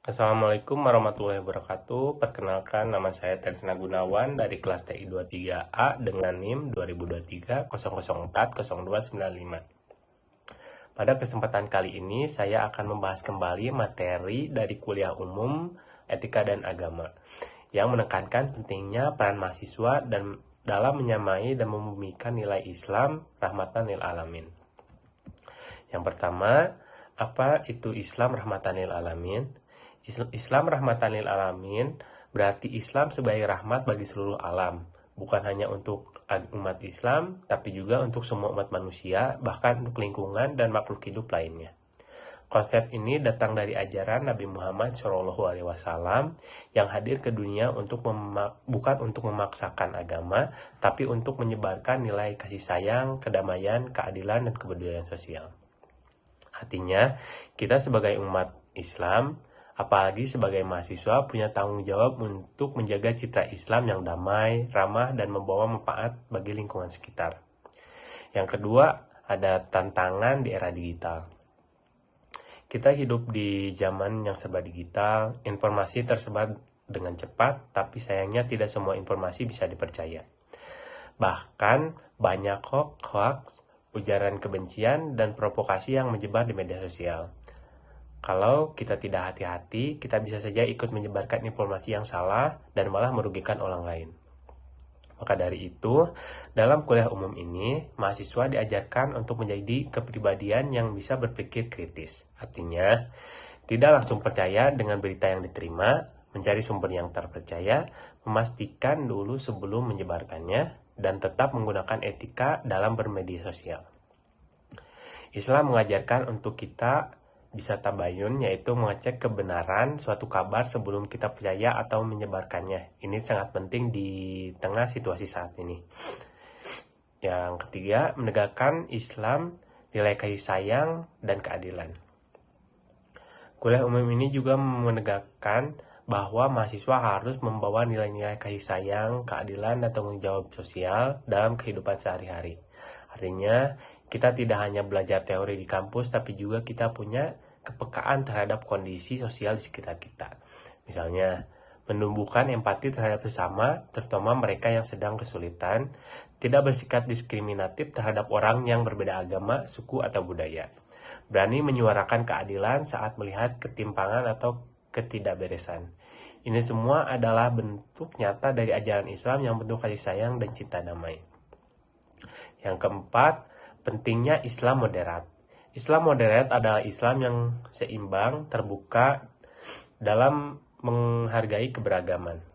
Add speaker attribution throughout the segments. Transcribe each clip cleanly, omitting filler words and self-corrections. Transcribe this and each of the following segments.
Speaker 1: Assalamualaikum warahmatullahi wabarakatuh. Perkenalkan, nama saya Tensna Gunawan dari kelas TI 23A dengan NIM 20230040040295. Pada kesempatan kali ini, saya akan membahas kembali materi dari kuliah umum Etika dan Agama yang menekankan pentingnya peran mahasiswa dan dalam menyamai dan membumikan nilai Islam rahmatan lil alamin. Yang pertama, apa itu Islam rahmatan lil alamin? Islam rahmatan lil alamin berarti Islam sebagai rahmat bagi seluruh alam, bukan hanya untuk umat Islam, tapi juga untuk semua umat manusia, bahkan untuk lingkungan dan makhluk hidup lainnya. Konsep ini datang dari ajaran Nabi Muhammad SAW yang hadir ke dunia bukan untuk memaksakan agama, tapi untuk menyebarkan nilai kasih sayang, kedamaian, keadilan, dan kepedulian sosial. Artinya, kita sebagai umat Islam, apalagi sebagai mahasiswa, punya tanggung jawab untuk menjaga citra Islam yang damai, ramah, dan membawa manfaat bagi lingkungan sekitar. Yang kedua, ada tantangan di era digital. Kita hidup di zaman yang serba digital, informasi tersebar dengan cepat, tapi sayangnya tidak semua informasi bisa dipercaya. Bahkan, banyak hoax, ujaran kebencian, dan provokasi yang menyebar di media sosial. Kalau kita tidak hati-hati, kita bisa saja ikut menyebarkan informasi yang salah dan malah merugikan orang lain. Maka dari itu, dalam kuliah umum ini, mahasiswa diajarkan untuk menjadi kepribadian yang bisa berpikir kritis. Artinya, tidak langsung percaya dengan berita yang diterima, mencari sumber yang terpercaya, memastikan dulu sebelum menyebarkannya, dan tetap menggunakan etika dalam bermedia sosial. Islam mengajarkan untuk kita bisa tabayun, yaitu mengecek kebenaran suatu kabar sebelum kita percaya atau menyebarkannya. Ini sangat penting di tengah situasi saat ini. Yang ketiga, menegakkan Islam, nilai kasih sayang, dan keadilan. Kuliah umum ini juga menegakkan bahwa mahasiswa harus membawa nilai-nilai kasih sayang, keadilan, dan tanggung jawab sosial dalam kehidupan sehari-hari. Artinya, kita tidak hanya belajar teori di kampus, tapi juga kita punya kepekaan terhadap kondisi sosial di sekitar kita. Misalnya, menumbuhkan empati terhadap sesama, terutama mereka yang sedang kesulitan, tidak bersikap diskriminatif terhadap orang yang berbeda agama, suku, atau budaya. Berani menyuarakan keadilan saat melihat ketimpangan atau ketidakberesan. Ini semua adalah bentuk nyata dari ajaran Islam yang penuh kasih sayang dan cinta damai. Yang keempat, pentingnya Islam moderat. Islam moderat adalah Islam yang seimbang, terbuka, dalam menghargai keberagaman.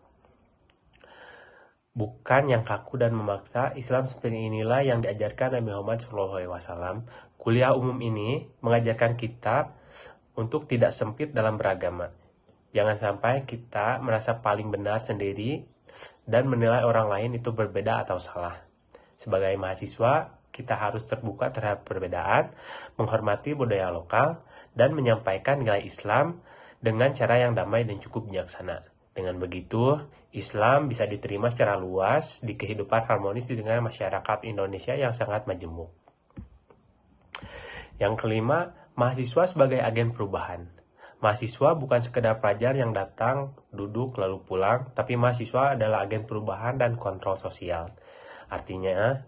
Speaker 1: Bukan yang kaku dan memaksa. Islam seperti inilah yang diajarkan Nabi Muhammad SAW. Kuliah umum ini mengajarkan kita untuk tidak sempit dalam beragama. Jangan sampai kita merasa paling benar sendiri dan menilai orang lain itu berbeda atau salah. Sebagai mahasiswa, kita harus terbuka terhadap perbedaan, menghormati budaya lokal, dan menyampaikan nilai Islam dengan cara yang damai dan cukup bijaksana. Dengan begitu, Islam bisa diterima secara luas di kehidupan harmonis di tengah masyarakat Indonesia yang sangat majemuk. Yang kelima, mahasiswa sebagai agen perubahan. Mahasiswa bukan sekedar pelajar yang datang, duduk, lalu pulang, tapi mahasiswa adalah agen perubahan dan kontrol sosial. Artinya,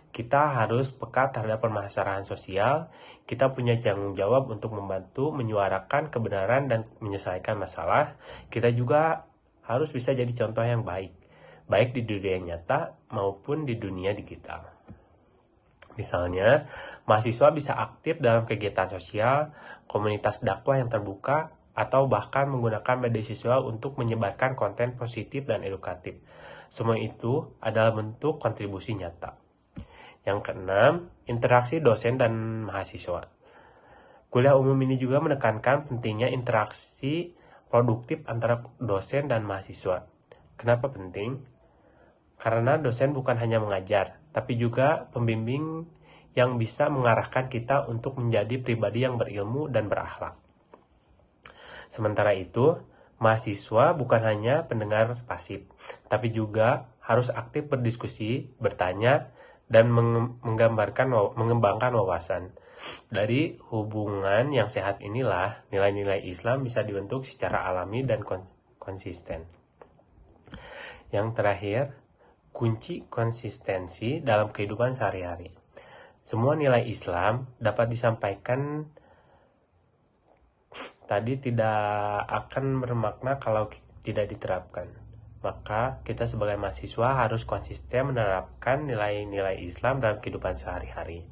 Speaker 1: kita harus peka terhadap permasalahan sosial, kita punya tanggung jawab untuk membantu menyuarakan kebenaran dan menyelesaikan masalah. Kita juga harus bisa jadi contoh yang baik di dunia nyata maupun di dunia digital. Misalnya, mahasiswa bisa aktif dalam kegiatan sosial, komunitas dakwah yang terbuka, atau bahkan menggunakan media sosial untuk menyebarkan konten positif dan edukatif. Semua itu adalah bentuk kontribusi nyata. Yang keenam, interaksi dosen dan mahasiswa. Kuliah umum ini juga menekankan pentingnya interaksi produktif antara dosen dan mahasiswa. Kenapa penting? Karena dosen bukan hanya mengajar, tapi juga pembimbing yang bisa mengarahkan kita untuk menjadi pribadi yang berilmu dan berakhlak. Sementara itu, mahasiswa bukan hanya pendengar pasif, tapi juga harus aktif berdiskusi, bertanya, dan mengembangkan wawasan. Dari hubungan yang sehat inilah nilai-nilai Islam bisa dibentuk secara alami dan konsisten. Yang terakhir, kunci konsistensi dalam kehidupan sehari-hari. Semua nilai Islam dapat disampaikan tadi tidak akan bermakna kalau tidak diterapkan. Maka kita sebagai mahasiswa harus konsisten menerapkan nilai-nilai Islam dalam kehidupan sehari-hari.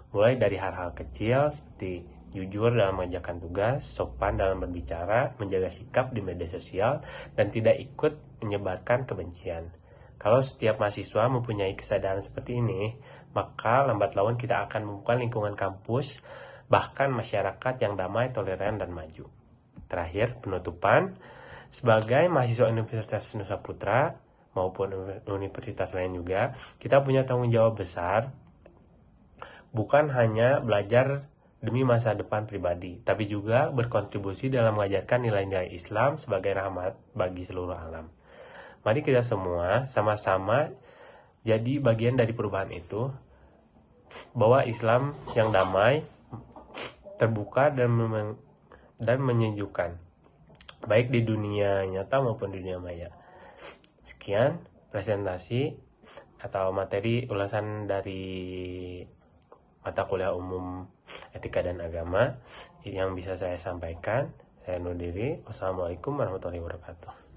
Speaker 1: Mulai dari hal-hal kecil seperti jujur dalam mengerjakan tugas, sopan dalam berbicara, menjaga sikap di media sosial, dan tidak ikut menyebarkan kebencian. Kalau setiap mahasiswa mempunyai kesadaran seperti ini, maka lambat laun kita akan membuka lingkungan kampus, bahkan masyarakat yang damai, toleran, dan maju. Terakhir, penutupan. Sebagai mahasiswa Universitas Nusa Putra maupun universitas lain juga, kita punya tanggung jawab besar, bukan hanya belajar demi masa depan pribadi, tapi juga berkontribusi dalam mengajarkan nilai-nilai Islam sebagai rahmat bagi seluruh alam. Mari kita semua sama-sama jadi bagian dari perubahan itu, bahwa Islam yang damai, terbuka, dan menyejukkan, baik di dunia nyata maupun di dunia maya. Sekian presentasi atau materi ulasan dari mata kuliah umum etika dan agama yang bisa saya sampaikan. Saya undur diri. Wassalamualaikum warahmatullahi wabarakatuh.